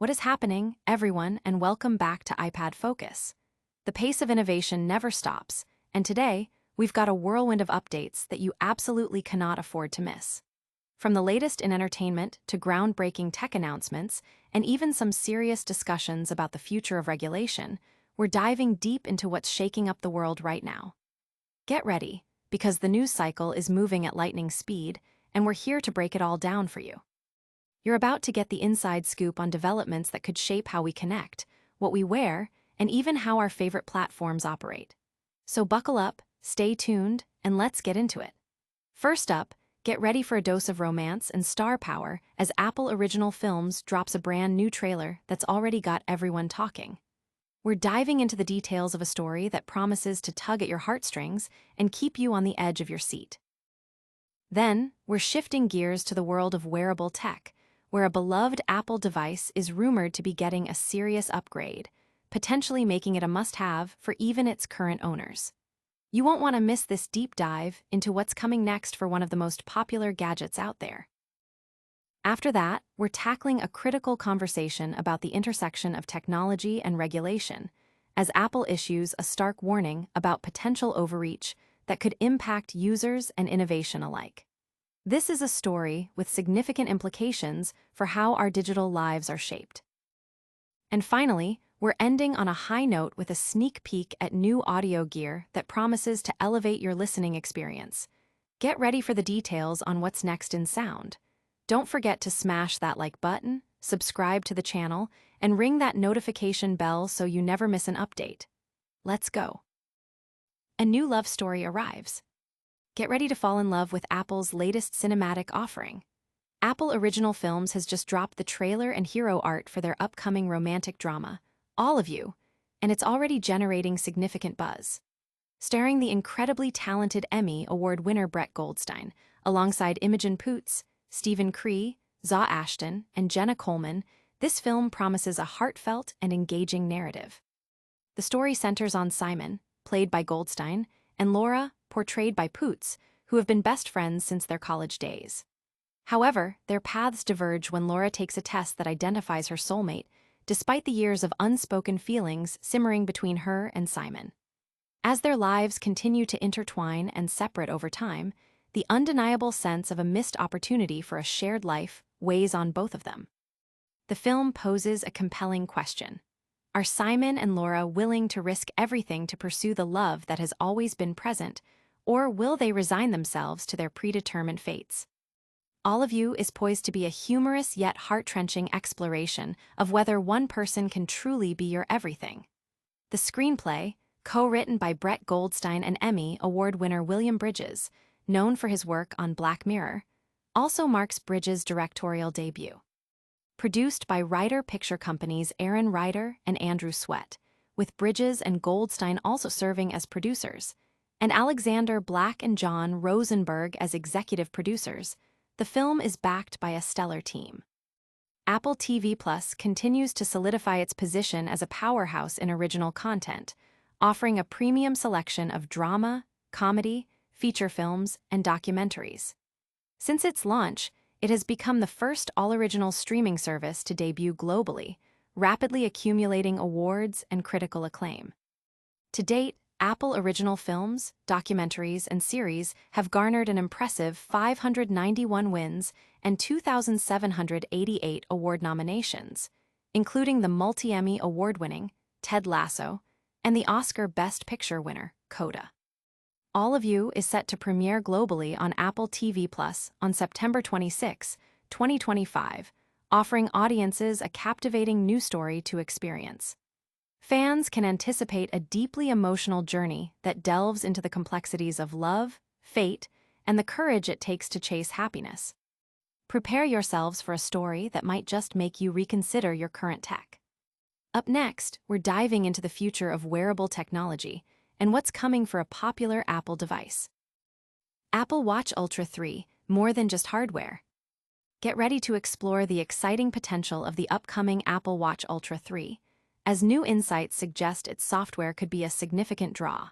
What is happening, everyone, and welcome back to iPad Focus. The pace of innovation never stops, and today, we've got a whirlwind of updates that you absolutely cannot afford to miss. From the latest in entertainment to groundbreaking tech announcements, and even some serious discussions about the future of regulation, we're diving deep into what's shaking up the world right now. Get ready, because the news cycle is moving at lightning speed, and we're here to break it all down for you. You're about to get the inside scoop on developments that could shape how we connect, what we wear, and even how our favorite platforms operate. So buckle up, stay tuned, and let's get into it. First up, get ready for a dose of romance and star power as Apple Original Films drops a brand new trailer that's already got everyone talking. We're diving into the details of a story that promises to tug at your heartstrings and keep you on the edge of your seat. Then, we're shifting gears to the world of wearable tech, where a beloved Apple device is rumored to be getting a serious upgrade, potentially making it a must-have for even its current owners. You won't want to miss this deep dive into what's coming next for one of the most popular gadgets out there. After that, we're tackling a critical conversation about the intersection of technology and regulation, as Apple issues a stark warning about potential overreach that could impact users and innovation alike. This is a story with significant implications for how our digital lives are shaped. And finally, we're ending on a high note with a sneak peek at new audio gear that promises to elevate your listening experience. Get ready for the details on what's next in sound. Don't forget to smash that like button, subscribe to the channel, and ring that notification bell so you never miss an update. Let's go. A new love story arrives. Get ready to fall in love with Apple's latest cinematic offering. Apple Original Films has just dropped the trailer and hero art for their upcoming romantic drama, All of You, and it's already generating significant buzz. Starring the incredibly talented Emmy Award winner Brett Goldstein, alongside Imogen Poots, Stephen Cree, Zaw Ashton, and Jenna Coleman, this film promises a heartfelt and engaging narrative. The story centers on Simon, played by Goldstein, and Laura, portrayed by Poots, who have been best friends since their college days. However, their paths diverge when Laura takes a test that identifies her soulmate, despite the years of unspoken feelings simmering between her and Simon. As their lives continue to intertwine and separate over time, the undeniable sense of a missed opportunity for a shared life weighs on both of them. The film poses a compelling question. Are Simon and Laura willing to risk everything to pursue the love that has always been present, or will they resign themselves to their predetermined fates? All of You is poised to be a humorous yet heart-wrenching exploration of whether one person can truly be your everything. The screenplay, co-written by Brett Goldstein and Emmy Award winner William Bridges, known for his work on Black Mirror, also marks Bridges' directorial debut. Produced by Ryder Picture Company's Aaron Ryder and Andrew Sweat, with Bridges and Goldstein also serving as producers, and Alexander Black and John Rosenberg as executive producers, the film is backed by a stellar team. Apple TV Plus continues to solidify its position as a powerhouse in original content, offering a premium selection of drama, comedy, feature films, and documentaries. Since its launch, it has become the first all-original streaming service to debut globally, rapidly accumulating awards and critical acclaim. To date, Apple Original Films, documentaries, and series have garnered an impressive 591 wins and 2,788 award nominations, including the multi-Emmy award-winning Ted Lasso and the Oscar Best Picture winner, Coda. All of You is set to premiere globally on Apple TV Plus on September 26, 2025, offering audiences a captivating new story to experience. Fans can anticipate a deeply emotional journey that delves into the complexities of love, fate, and the courage it takes to chase happiness. Prepare yourselves for a story that might just make you reconsider your current tech. Up next, we're diving into the future of wearable technology and what's coming for a popular Apple device. Apple Watch Ultra 3, more than just hardware. Get ready to explore the exciting potential of the upcoming Apple Watch Ultra 3, as new insights suggest its software could be a significant draw,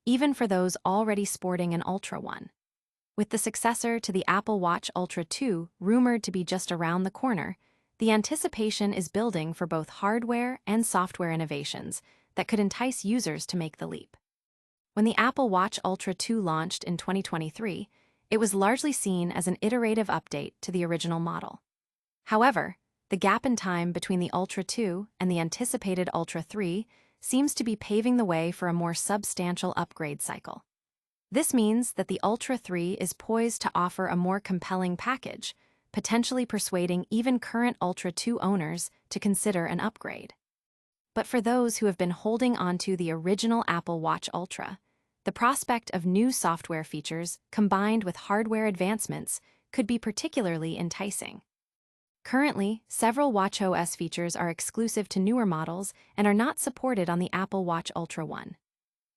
even for those already sporting an Ultra one. With the successor to the Apple Watch Ultra 2 rumored to be just around the corner, the anticipation is building for both hardware and software innovations that could entice users to make the leap. When the Apple Watch Ultra 2 launched in 2023, it was largely seen as an iterative update to the original model. However, the gap in time between the Ultra 2 and the anticipated Ultra 3 seems to be paving the way for a more substantial upgrade cycle. This means that the Ultra 3 is poised to offer a more compelling package, potentially persuading even current Ultra 2 owners to consider an upgrade. But for those who have been holding onto the original Apple Watch Ultra, the prospect of new software features combined with hardware advancements could be particularly enticing. Currently, several watchOS features are exclusive to newer models and are not supported on the Apple Watch Ultra 1.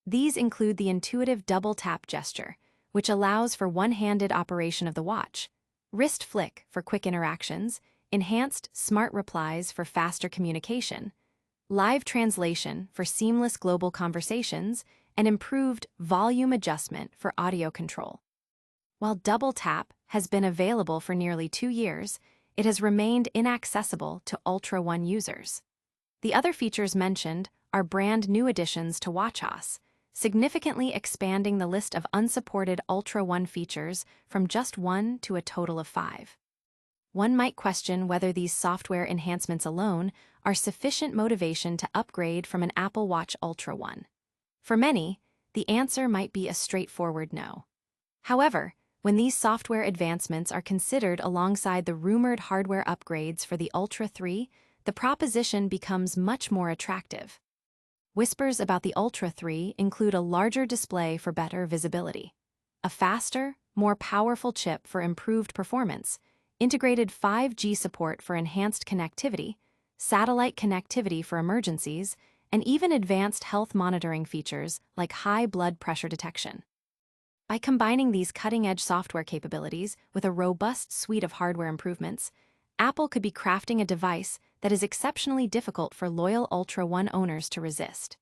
These include the intuitive double tap gesture, which allows for one-handed operation of the watch, wrist flick for quick interactions, enhanced smart replies for faster communication, live translation for seamless global conversations, and improved volume adjustment for audio control. While double tap has been available for nearly 2 years, it has remained inaccessible to Ultra 1 users. The other features mentioned are brand new additions to watchOS, significantly expanding the list of unsupported Ultra 1 features from just 1 to a total of 5. One might question whether these software enhancements alone are sufficient motivation to upgrade from an Apple Watch Ultra 1. For many, the answer might be a straightforward no. However, when these software advancements are considered alongside the rumored hardware upgrades for the Ultra 3, the proposition becomes much more attractive. Whispers about the Ultra 3 include a larger display for better visibility, a faster, more powerful chip for improved performance, integrated 5G support for enhanced connectivity, satellite connectivity for emergencies, and even advanced health monitoring features like high blood pressure detection. By combining these cutting-edge software capabilities with a robust suite of hardware improvements, Apple could be crafting a device that is exceptionally difficult for loyal Ultra 1 owners to resist.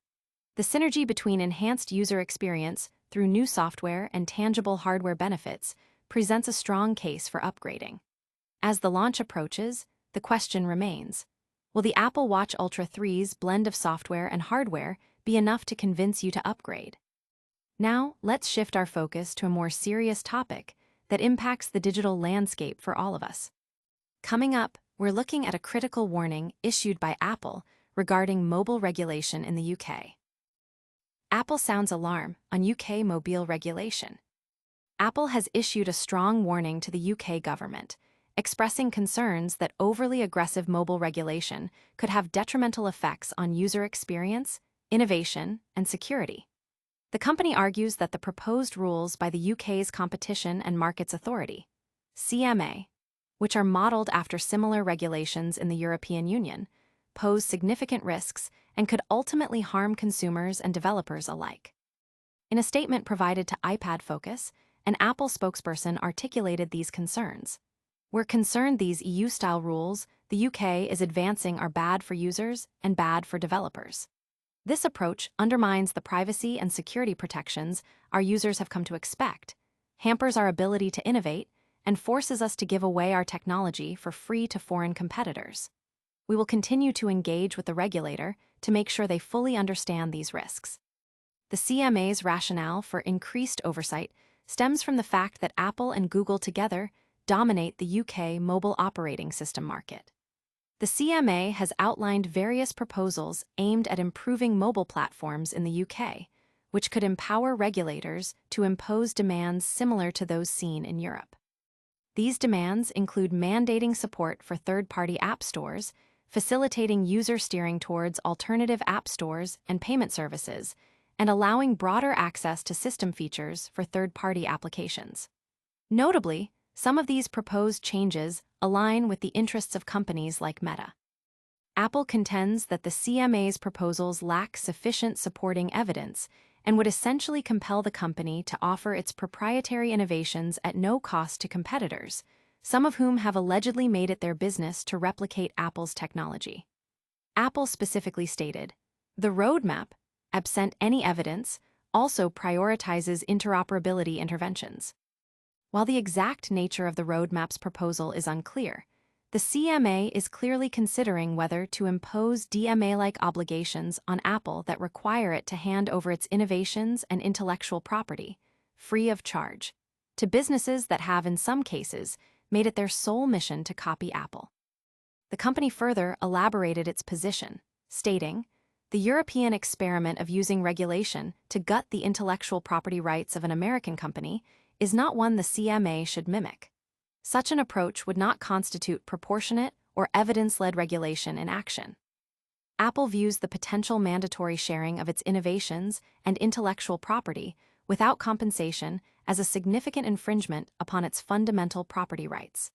The synergy between enhanced user experience through new software and tangible hardware benefits presents a strong case for upgrading. As the launch approaches, the question remains, will the Apple Watch Ultra 3's blend of software and hardware be enough to convince you to upgrade? Now, let's shift our focus to a more serious topic that impacts the digital landscape for all of us. Coming up, we're looking at a critical warning issued by Apple regarding mobile regulation in the UK. Apple sounds alarm on UK mobile regulation. Apple has issued a strong warning to the UK government, expressing concerns that overly aggressive mobile regulation could have detrimental effects on user experience, innovation, and security. The company argues that the proposed rules by the UK's Competition and Markets Authority, CMA, which are modeled after similar regulations in the European Union, pose significant risks and could ultimately harm consumers and developers alike. In a statement provided to iPad Focus, an Apple spokesperson articulated these concerns. "We're concerned these EU-style rules the UK is advancing are bad for users and bad for developers. This approach undermines the privacy and security protections our users have come to expect, hampers our ability to innovate, and forces us to give away our technology for free to foreign competitors. We will continue to engage with the regulator to make sure they fully understand these risks." The CMA's rationale for increased oversight stems from the fact that Apple and Google together dominate the UK mobile operating system market. The CMA has outlined various proposals aimed at improving mobile platforms in the UK, which could empower regulators to impose demands similar to those seen in Europe. These demands include mandating support for third-party app stores, facilitating user steering towards alternative app stores and payment services, and allowing broader access to system features for third-party applications. Notably, some of these proposed changes align with the interests of companies like Meta. Apple contends that the CMA's proposals lack sufficient supporting evidence and would essentially compel the company to offer its proprietary innovations at no cost to competitors, some of whom have allegedly made it their business to replicate Apple's technology. Apple specifically stated, "The roadmap, absent any evidence, also prioritizes interoperability interventions." While the exact nature of the roadmap's proposal is unclear, The CMA is clearly considering whether to impose DMA-like obligations on Apple that require it to hand over its innovations and intellectual property, free of charge, to businesses that have, in some cases, made it their sole mission to copy Apple. The company further elaborated its position, stating, "The European experiment of using regulation to gut the intellectual property rights of an American company is not one the CMA should mimic. Such an approach would not constitute proportionate or evidence-led regulation in action." Apple views the potential mandatory sharing of its innovations and intellectual property without compensation as a significant infringement upon its fundamental property rights.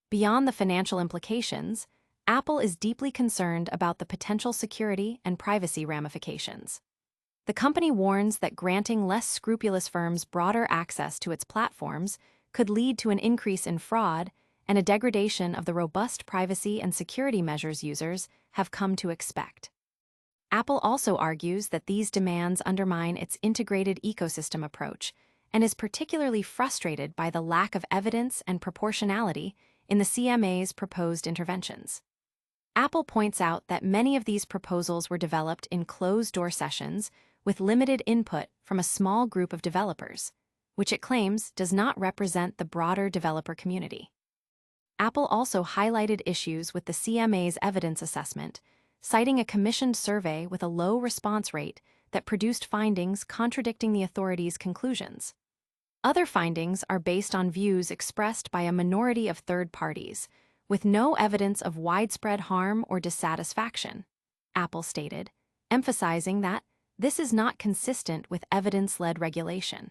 Beyond the financial implications, Apple is deeply concerned about the potential security and privacy ramifications. The company warns that granting less scrupulous firms broader access to its platforms could lead to an increase in fraud and a degradation of the robust privacy and security measures users have come to expect. Apple also argues that these demands undermine its integrated ecosystem approach and is particularly frustrated by the lack of evidence and proportionality in the CMA's proposed interventions. Apple points out that many of these proposals were developed in closed-door sessions with limited input from a small group of developers, which it claims does not represent the broader developer community. Apple also highlighted issues with the CMA's evidence assessment, citing a commissioned survey with a low response rate that produced findings contradicting the authority's conclusions. Other findings are based on views expressed by a minority of third parties, with no evidence of widespread harm or dissatisfaction, Apple stated, emphasizing that this is not consistent with evidence-led regulation.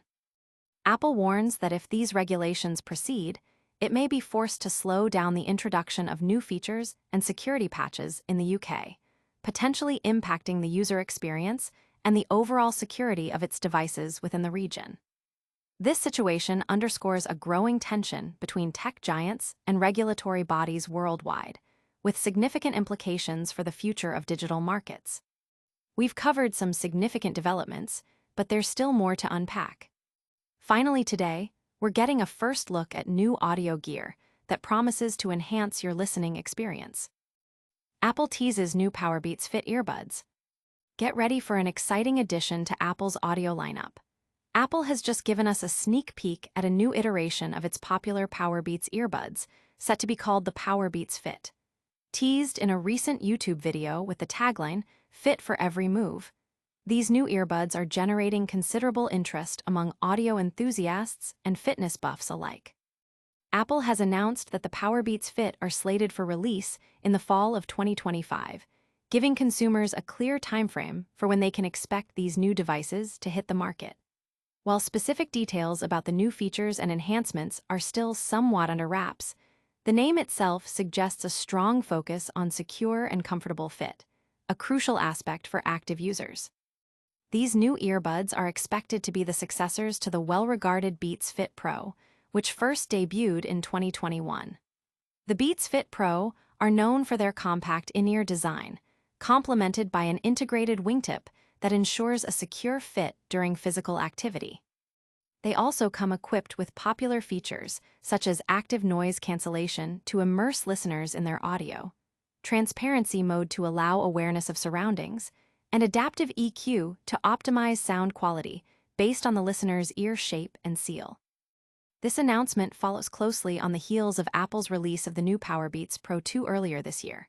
Apple warns that if these regulations proceed, it may be forced to slow down the introduction of new features and security patches in the UK, potentially impacting the user experience and the overall security of its devices within the region. This situation underscores a growing tension between tech giants and regulatory bodies worldwide, with significant implications for the future of digital markets. We've covered some significant developments, but there's still more to unpack. Finally today, we're getting a first look at new audio gear that promises to enhance your listening experience. Apple teases new Powerbeats Fit earbuds. Get ready for an exciting addition to Apple's audio lineup. Apple has just given us a sneak peek at a new iteration of its popular Powerbeats earbuds, set to be called the Powerbeats Fit. Teased in a recent YouTube video with the tagline, "Fit for every move," these new earbuds are generating considerable interest among audio enthusiasts and fitness buffs alike. Apple has announced that the Powerbeats Fit are slated for release in the fall of 2025, giving consumers a clear timeframe for when they can expect these new devices to hit the market. While specific details about the new features and enhancements are still somewhat under wraps, the name itself suggests a strong focus on secure and comfortable fit, a crucial aspect for active users. These new earbuds are expected to be the successors to the well-regarded Beats Fit Pro, which first debuted in 2021. The Beats Fit Pro are known for their compact in-ear design, complemented by an integrated wingtip that ensures a secure fit during physical activity. They also come equipped with popular features such as active noise cancellation to immerse listeners in their audio, transparency mode to allow awareness of surroundings, and adaptive EQ to optimize sound quality based on the listener's ear shape and seal. This announcement follows closely on the heels of Apple's release of the new Powerbeats Pro 2 earlier this year.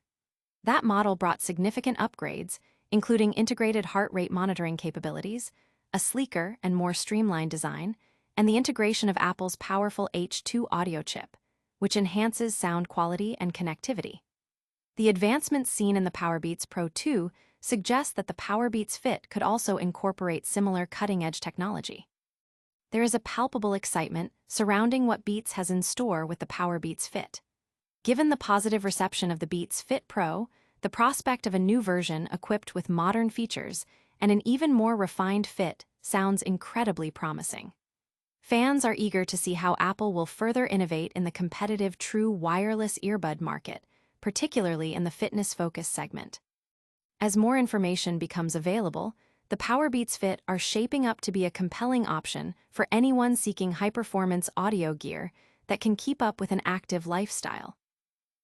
That model brought significant upgrades, including integrated heart rate monitoring capabilities, a sleeker and more streamlined design, and the integration of Apple's powerful H2 audio chip, which enhances sound quality and connectivity. The advancements seen in the Powerbeats Pro 2 suggest that the Powerbeats Fit could also incorporate similar cutting-edge technology. There is a palpable excitement surrounding what Beats has in store with the Powerbeats Fit. Given the positive reception of the Beats Fit Pro, the prospect of a new version equipped with modern features and an even more refined fit sounds incredibly promising. Fans are eager to see how Apple will further innovate in the competitive true wireless earbud market, particularly in the fitness-focused segment. As more information becomes available, the Powerbeats Fit are shaping up to be a compelling option for anyone seeking high-performance audio gear that can keep up with an active lifestyle.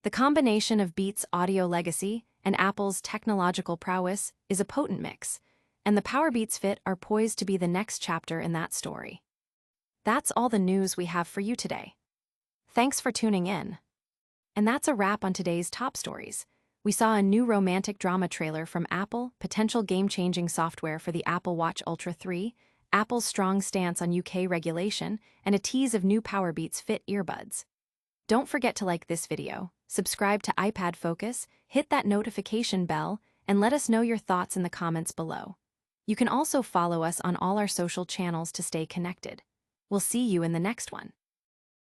The combination of Beats' audio legacy and Apple's technological prowess is a potent mix, and the Powerbeats Fit are poised to be the next chapter in that story. That's all the news we have for you today. Thanks for tuning in. And that's a wrap on today's top stories. We saw a new romantic drama trailer from Apple, potential game-changing software for the Apple Watch Ultra 3, Apple's strong stance on UK regulation, and a tease of new Powerbeats Fit earbuds. Don't forget to like this video, subscribe to iPad Focus, hit that notification bell, and let us know your thoughts in the comments below. You can also follow us on all our social channels to stay connected. We'll see you in the next one.